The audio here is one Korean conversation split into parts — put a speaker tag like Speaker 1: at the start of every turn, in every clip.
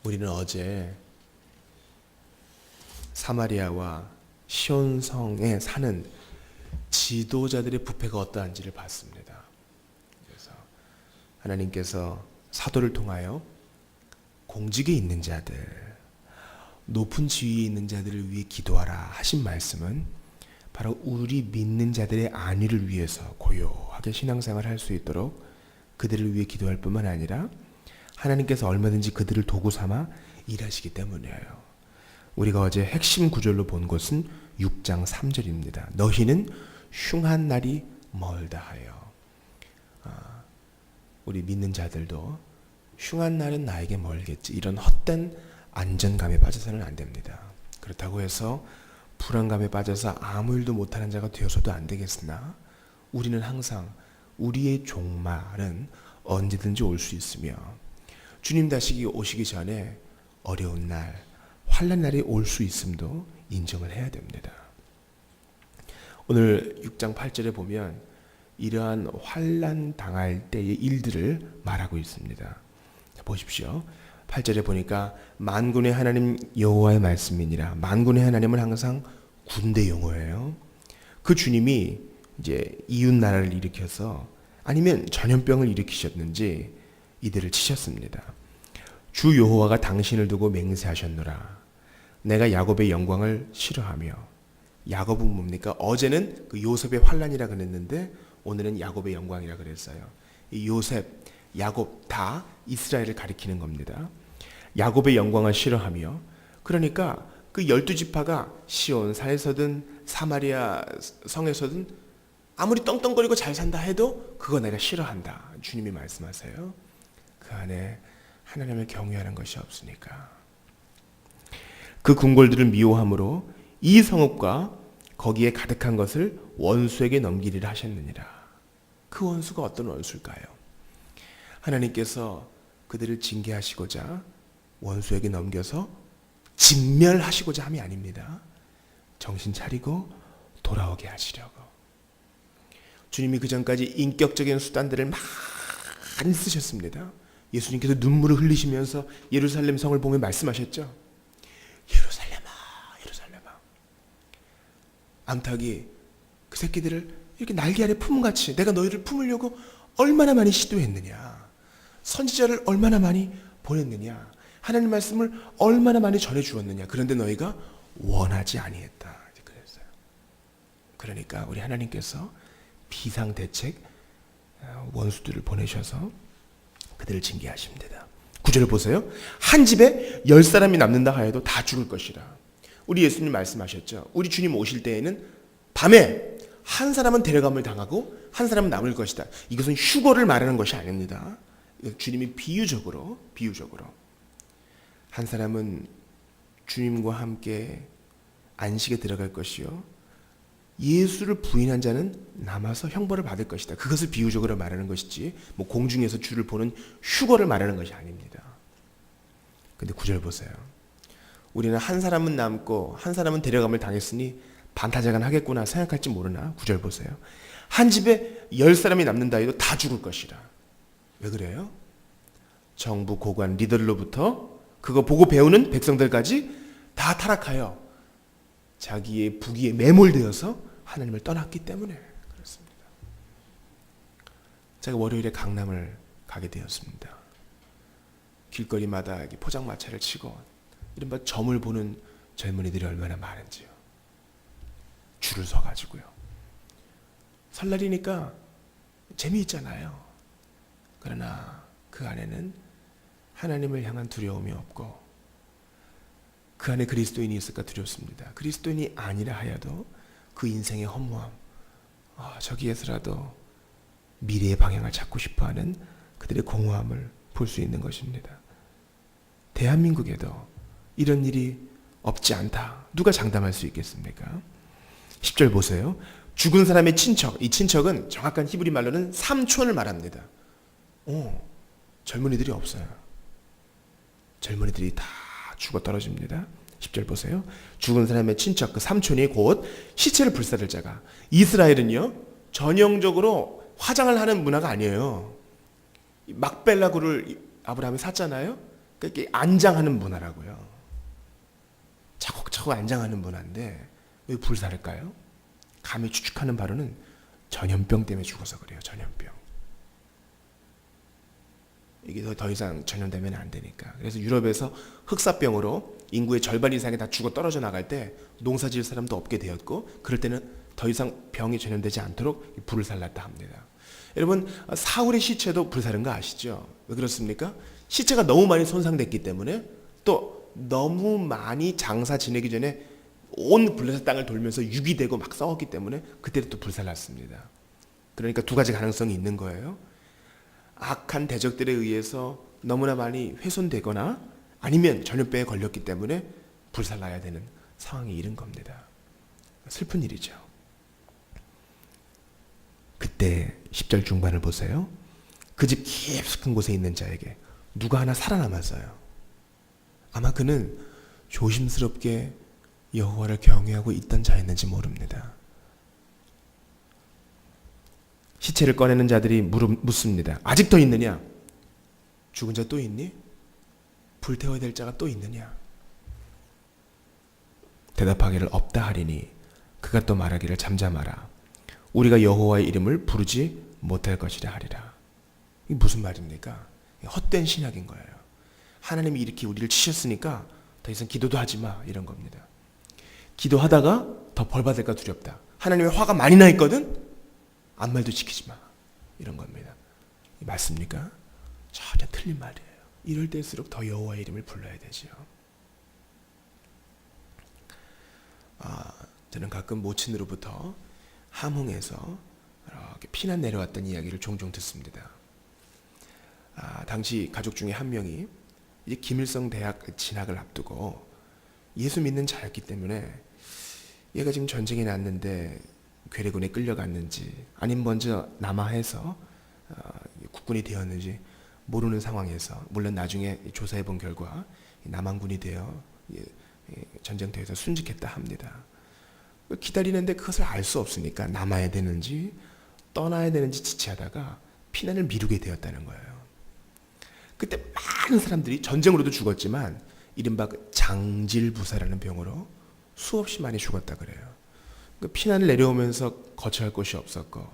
Speaker 1: 우리는 어제 사마리아와 시온성에 사는 지도자들의 부패가 어떠한지를 봤습니다. 그래서 하나님께서 사도를 통하여 공직에 있는 자들, 높은 지위에 있는 자들을 위해 기도하라 하신 말씀은 바로 우리 믿는 자들의 안위를 위해서 고요하게 신앙생활을 할 수 있도록 그들을 위해 기도할 뿐만 아니라 하나님께서 얼마든지 그들을 도구 삼아 일하시기 때문이에요. 우리가 어제 핵심 구절로 본 것은 6장 3절입니다. 너희는 흉한 날이 멀다 하여. 우리 믿는 자들도 흉한 날은 나에게 멀겠지, 이런 헛된 안전감에 빠져서는 안 됩니다. 그렇다고 해서 불안감에 빠져서 아무 일도 못하는 자가 되어서도 안 되겠으나 우리는 항상 우리의 종말은 언제든지 올 수 있으며 주님 다시 오시기 전에 어려운 날, 환난 날이 올 수 있음도 인정을 해야 됩니다. 오늘 6장 8절에 보면 이러한 환난 당할 때의 일들을 말하고 있습니다. 자, 보십시오. 8절에 보니까 만군의 하나님 여호와의 말씀이니라. 만군의 하나님은 항상 군대 용어예요. 그 주님이 이제 이웃 나라를 일으켜서 아니면 전염병을 일으키셨는지 이들을 치셨습니다. 주 여호와가 당신을 두고 맹세하셨노라. 내가 야곱의 영광을 싫어하며. 야곱은 뭡니까? 어제는 그 요셉의 환란이라 그랬는데 오늘은 야곱의 영광이라 그랬어요. 이 요셉, 야곱 다 이스라엘을 가리키는 겁니다. 야곱의 영광을 싫어하며, 그러니까 그 12지파가 시온 산에서든 사마리아 성에서든 아무리 떵떵거리고 잘 산다 해도 그거 내가 싫어한다. 주님이 말씀하세요. 그 안에 하나님을 경외하는 것이 없으니까. 그 궁궐들을 미워함으로 이 성읍과 거기에 가득한 것을 원수에게 넘기리라 하셨느니라. 그 원수가 어떤 원수일까요? 하나님께서 그들을 징계하시고자 원수에게 넘겨서 진멸하시고자 함이 아닙니다. 정신 차리고 돌아오게 하시려고. 주님이 그 전까지 인격적인 수단들을 많이 쓰셨습니다. 예수님께서 눈물을 흘리시면서 예루살렘 성을 보며 말씀하셨죠. 예루살렘아, 예루살렘아. 암탉이 그 새끼들을 이렇게 날개 아래 품같이 내가 너희를 품으려고 얼마나 많이 시도했느냐. 선지자를 얼마나 많이 보냈느냐. 하나님 말씀을 얼마나 많이 전해주었느냐. 그런데 너희가 원하지 아니했다. 그랬어요. 그러니까 우리 하나님께서 비상대책 원수들을 보내셔서 그들을 징계하십니다. 9절을 보세요. 한 집에 10사람이 남는다 하여도 다 죽을 것이라. 우리 예수님 말씀하셨죠. 우리 주님 오실 때에는 밤에 한 사람은 데려감을 당하고 한 사람은 남을 것이다. 이것은 휴거를 말하는 것이 아닙니다. 주님이 비유적으로 한 사람은 주님과 함께 안식에 들어갈 것이요 예수를 부인한 자는 남아서 형벌을 받을 것이다. 그것을 비유적으로 말하는 것이지 뭐 공중에서 주를 보는 휴거를 말하는 것이 아닙니다. 근데 9절 보세요. 우리는 한 사람은 남고 한 사람은 데려감을 당했으니 반타작은 하겠구나 생각할지 모르나 9절 보세요. 한 집에 10사람이 남는다 해도 다 죽을 것이라. 왜 그래요? 정부, 고관, 리더로부터 그거 보고 배우는 백성들까지 다 타락하여 자기의 부귀에 매몰되어서 하나님을 떠났기 때문에 그렇습니다. 제가 월요일에 강남을 가게 되었습니다. 길거리마다 포장마차를 치고 이른바 점을 보는 젊은이들이 얼마나 많은지요. 줄을 서가지고요. 설날이니까 재미있잖아요. 그러나 그 안에는 하나님을 향한 두려움이 없고 그 안에 그리스도인이 있을까 두렵습니다. 그리스도인이 아니라 하여도 그 인생의 허무함, 저기에서라도 미래의 방향을 찾고 싶어하는 그들의 공허함을 볼 수 있는 것입니다. 대한민국에도 이런 일이 없지 않다. 누가 장담할 수 있겠습니까? 10절 보세요. 죽은 사람의 친척, 이 친척은 정확한 히브리 말로는 삼촌을 말합니다. 젊은이들이 없어요. 젊은이들이 다 죽어 떨어집니다. 10절 보세요. 죽은 사람의 친척, 그 삼촌이 곧 시체를 불사를 자가. 이스라엘은요 전형적으로 화장을 하는 문화가 아니에요. 막벨라구를 아브라함이 샀잖아요. 이렇게 안장하는 문화라고요. 차곡차곡 안장하는 문화인데 왜 불살을까요? 감히 추측하는 바로는 전염병 때문에 죽어서 그래요. 전염병. 이게 더 이상 전염되면 안 되니까. 그래서 유럽에서 흑사병으로 인구의 절반 이상이 다 죽어 떨어져 나갈 때 농사 지을 사람도 없게 되었고, 그럴 때는 더 이상 병이 전염되지 않도록 불을 살랐다 합니다. 여러분, 사울의 시체도 불살은 거 아시죠? 왜 그렇습니까? 시체가 너무 많이 손상됐기 때문에, 또 너무 많이 장사 지내기 전에 온 블레셋 땅을 돌면서 유기되고 막 싸웠기 때문에 그때도 또 불살났습니다. 그러니까 두 가지 가능성이 있는 거예요. 악한 대적들에 의해서 너무나 많이 훼손되거나, 아니면 전염병에 걸렸기 때문에 불살라야 되는 상황에 이른 겁니다. 슬픈 일이죠. 그때 10절 중반을 보세요. 그 집 깊숙한 곳에 있는 자에게 누가 하나 살아남았어요. 아마 그는 조심스럽게 여호와를 경외하고 있던 자였는지 모릅니다. 시체를 꺼내는 자들이 묻습니다. 아직 더 있느냐? 죽은 자 또 있니? 불태워야 될 자가 또 있느냐? 대답하기를 없다 하리니 그가 또 말하기를 잠잠하라. 우리가 여호와의 이름을 부르지 못할 것이라 하리라. 이게 무슨 말입니까? 헛된 신약인 거예요. 하나님이 이렇게 우리를 치셨으니까 더 이상 기도도 하지 마, 이런 겁니다. 기도하다가 더 벌 받을까 두렵다. 하나님의 화가 많이 나 있거든? 아무 말도 지키지 마, 이런 겁니다. 맞습니까? 전혀 틀린 말이에요. 이럴 때일수록 더 여호와의 이름을 불러야 되지요. 저는 가끔 모친으로부터 함흥에서 이렇게 피난 내려왔던 이야기를 종종 듣습니다. 당시 가족 중에 한 명이 이제 김일성 대학 진학을 앞두고 예수 믿는 자였기 때문에, 얘가 지금 전쟁이 났는데 괴뢰군에 끌려갔는지 아니면 먼저 남하해서 국군이 되었는지 모르는 상황에서, 물론 나중에 조사해 본 결과 남한군이 되어 전쟁터에서 순직했다 합니다. 기다리는데 그것을 알 수 없으니까 남아야 되는지 떠나야 되는지 지체하다가 피난을 미루게 되었다는 거예요. 그때 많은 사람들이 전쟁으로도 죽었지만 이른바 장질부사라는 병으로 수없이 많이 죽었다 그래요. 피난을 내려오면서 거처할 곳이 없었고,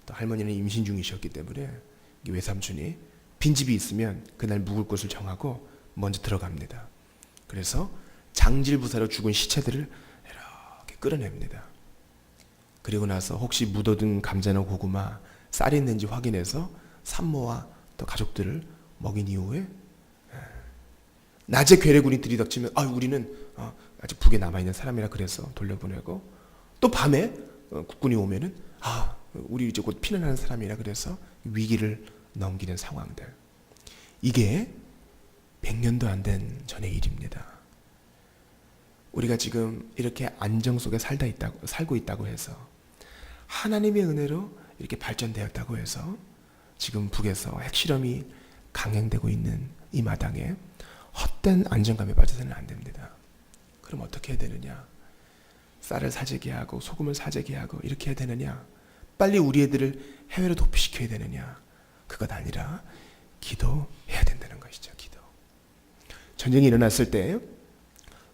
Speaker 1: 또 할머니는 임신 중이셨기 때문에 외삼촌이 빈집이 있으면 그날 묵을 곳을 정하고 먼저 들어갑니다. 그래서 장질부사로 죽은 시체들을 이렇게 끌어냅니다. 그리고 나서 혹시 묻어둔 감자나 고구마, 쌀이 있는지 확인해서 산모와 또 가족들을 먹인 이후에 낮에 괴뢰군이 들이닥치면 우리는 아직 북에 남아있는 사람이라 그래서 돌려보내고, 또 밤에 국군이 오면은 우리 이제 곧 피난하는 사람이라 그래서 위기를 넘기는 상황들. 이게 100년도 안 된 전의 일입니다. 우리가 지금 이렇게 안정 속에 살고 있다고 해서, 하나님의 은혜로 이렇게 발전되었다고 해서 지금 북에서 핵실험이 강행되고 있는 이 마당에 헛된 안정감에 빠져서는 안 됩니다. 그럼 어떻게 해야 되느냐? 쌀을 사재기 하고 소금을 사재기 하고 이렇게 해야 되느냐? 빨리 우리 애들을 해외로 도피시켜야 되느냐? 그것 아니라 기도해야 된다는 것이죠. 기도. 전쟁이 일어났을 때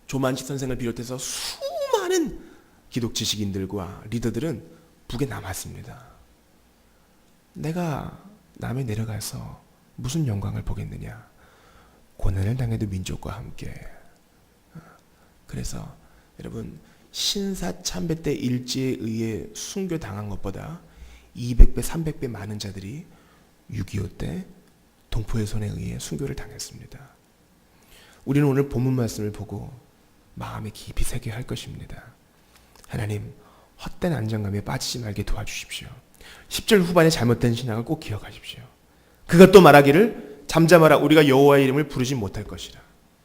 Speaker 1: 조만치 선생을 비롯해서 수많은 기독 지식인들과 리더들은 북에 남았습니다. 내가 남에 내려가서 무슨 영광을 보겠느냐? 고난을 당해도 민족과 함께. 그래서 여러분, 신사참배 때 일제에 의해 순교당한 것보다 200배, 300배 많은 자들이 6.25 때 동포의 손에 의해 순교를 당했습니다. 우리는 오늘 본문 말씀을 보고 마음에 깊이 새겨야 할 것입니다. 하나님, 헛된 안정감에 빠지지 말게 도와주십시오. 10절 후반에 잘못된 신앙을 꼭 기억하십시오. 그가 또 말하기를 잠잠하라, 우리가 여호와의 이름을 부르지 못할 것이라.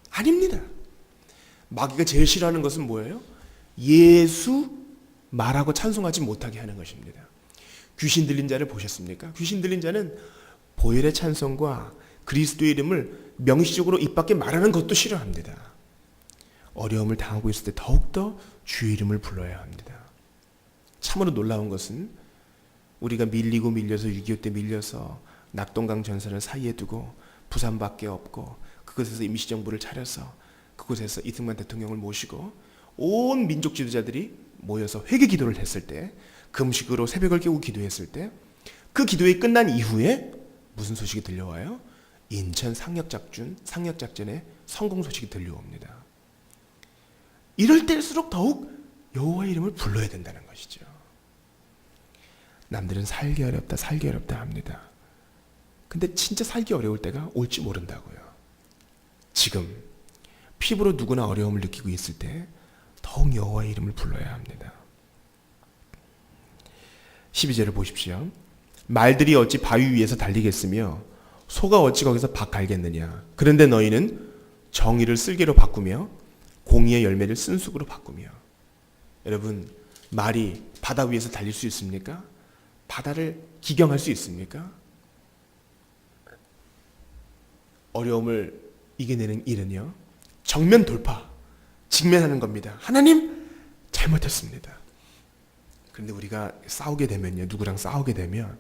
Speaker 1: 아닙니다. 마귀가 제일 싫어하는 것은 뭐예요? 예수 말하고 찬송하지 못하게 하는 것입니다. 귀신 들린 자를 보셨습니까? 귀신 들린 자는 보혈의 찬송과 그리스도의 이름을 명시적으로 입 밖에 말하는 것도 싫어합니다. 어려움을 당하고 있을 때 더욱더 주의 이름을 불러야 합니다. 참으로 놀라운 것은 우리가 밀려서 6.25 때 밀려서 낙동강 전선을 사이에 두고 부산밖에 없고 그곳에서 임시정부를 차려서 그곳에서 이승만 대통령을 모시고 온 민족 지도자들이 모여서 회개 기도를 했을 때, 금식으로 새벽을 깨고 기도했을 때, 그 기도가 끝난 이후에 무슨 소식이 들려와요? 인천 상륙작전의 성공 소식이 들려옵니다. 이럴 때일수록 더욱 여호와의 이름을 불러야 된다는 것이죠. 남들은 살기 어렵다 합니다. 근데 진짜 살기 어려울 때가 올지 모른다고요. 지금 피부로 누구나 어려움을 느끼고 있을 때 더욱 여호와의 이름을 불러야 합니다. 12절을 보십시오. 말들이 어찌 바위 위에서 달리겠으며 소가 어찌 거기서 박 갈겠느냐. 그런데 너희는 정의를 쓸개로 바꾸며 공의의 열매를 쓴쑥으로 바꾸며. 여러분, 말이 바다 위에서 달릴 수 있습니까? 바다를 기경할 수 있습니까? 어려움을 이겨내는 일은요, 정면 돌파, 직면하는 겁니다. 하나님, 잘못했습니다. 그런데 우리가 싸우게 되면요, 누구랑 싸우게 되면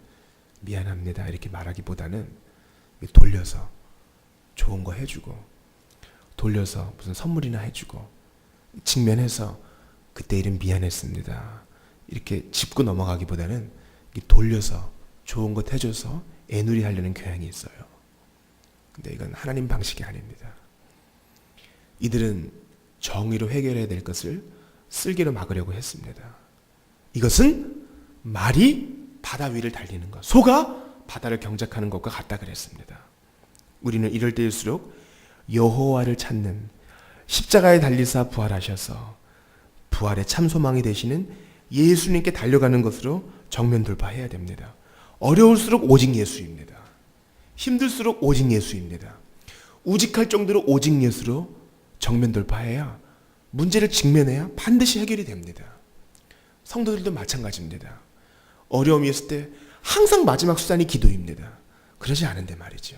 Speaker 1: 미안합니다 이렇게 말하기보다는 돌려서 좋은 거 해주고, 돌려서 무슨 선물이나 해주고, 직면해서 그때 일은 미안했습니다 이렇게 짚고 넘어가기보다는 돌려서 좋은 것 해줘서 애누리 하려는 경향이 있어요. 근데 이건 하나님 방식이 아닙니다. 이들은 정의로 해결해야 될 것을 쓸개로 막으려고 했습니다. 이것은 말이 바다 위를 달리는 것, 소가 바다를 경작하는 것과 같다 그랬습니다. 우리는 이럴 때일수록 여호와를 찾는, 십자가에 달리사 부활하셔서 부활의 참 소망이 되시는 예수님께 달려가는 것으로 정면 돌파해야 됩니다. 어려울수록 오직 예수입니다. 힘들수록 오직 예수입니다. 우직할 정도로 오직 예수로 정면 돌파해야, 문제를 직면해야 반드시 해결이 됩니다. 성도들도 마찬가지입니다. 어려움이 있을 때 항상 마지막 수단이 기도입니다. 그러지 않은데 말이죠.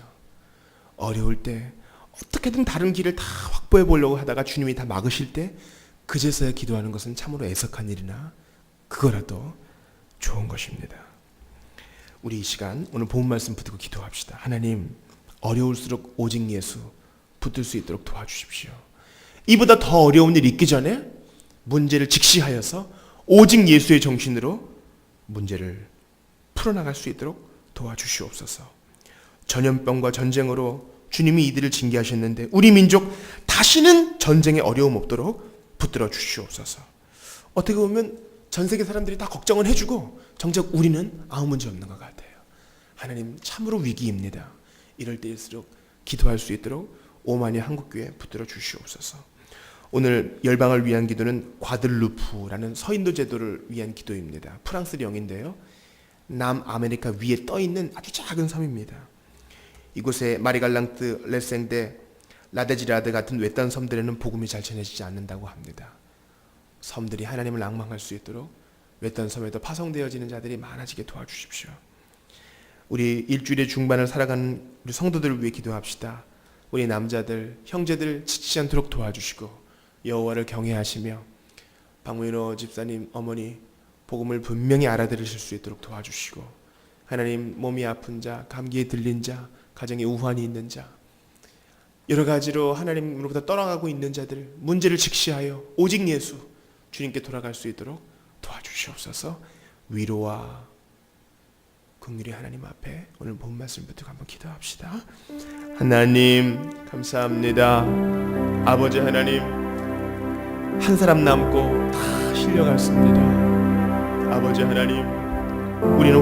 Speaker 1: 어려울 때 어떻게든 다른 길을 다 확보해 보려고 하다가 주님이 다 막으실 때 그제서야 기도하는 것은 참으로 애석한 일이나 그거라도 좋은 것입니다. 우리 이 시간 오늘 본문 말씀 붙들고 기도합시다. 하나님, 어려울수록 오직 예수 붙들 수 있도록 도와주십시오. 이보다 더 어려운 일이 있기 전에 문제를 직시하여서 오직 예수의 정신으로 문제를 풀어나갈 수 있도록 도와주시옵소서. 전염병과 전쟁으로 주님이 이들을 징계하셨는데 우리 민족 다시는 전쟁에 어려움 없도록 붙들어 주시옵소서. 어떻게 보면 전 세계 사람들이 다 걱정을 해주고 정작 우리는 아무 문제 없는 것 같아요. 하나님, 참으로 위기입니다. 이럴 때일수록 기도할 수 있도록 오만희 한국교회 붙들어 주시옵소서. 오늘 열방을 위한 기도는 과들루프라는 서인도 제도를 위한 기도입니다. 프랑스 영인데요, 남아메리카 위에 떠있는 아주 작은 섬입니다. 이곳에 마리갈랑트, 레생데, 라데지라드 같은 외딴 섬들에는 복음이 잘 전해지지 않는다고 합니다. 섬들이 하나님을 앙망할 수 있도록 외딴 섬에도 파송되어지는 자들이 많아지게 도와주십시오. 우리 일주일의 중반을 살아가는 우리 성도들을 위해 기도합시다. 우리 남자들, 형제들 지치지 않도록 도와주시고 여호와를 경외하시며 박문호 집사님, 어머니 복음을 분명히 알아들으실 수 있도록 도와주시고, 하나님, 몸이 아픈 자, 감기에 들린 자, 가정에 우환이 있는 자, 여러 가지로 하나님으로부터 떠나가고 있는 자들 문제를 직시하여 오직 예수 주님께 돌아갈 수 있도록 도와주시옵소서. 위로와 긍휼의 하나님 앞에 오늘 본 말씀부터 한번 기도합시다. 하나님, 감사합니다. 아버지 하나님, 한 사람 남고 다 실려갔습니다. 아버지 하나님, 우리는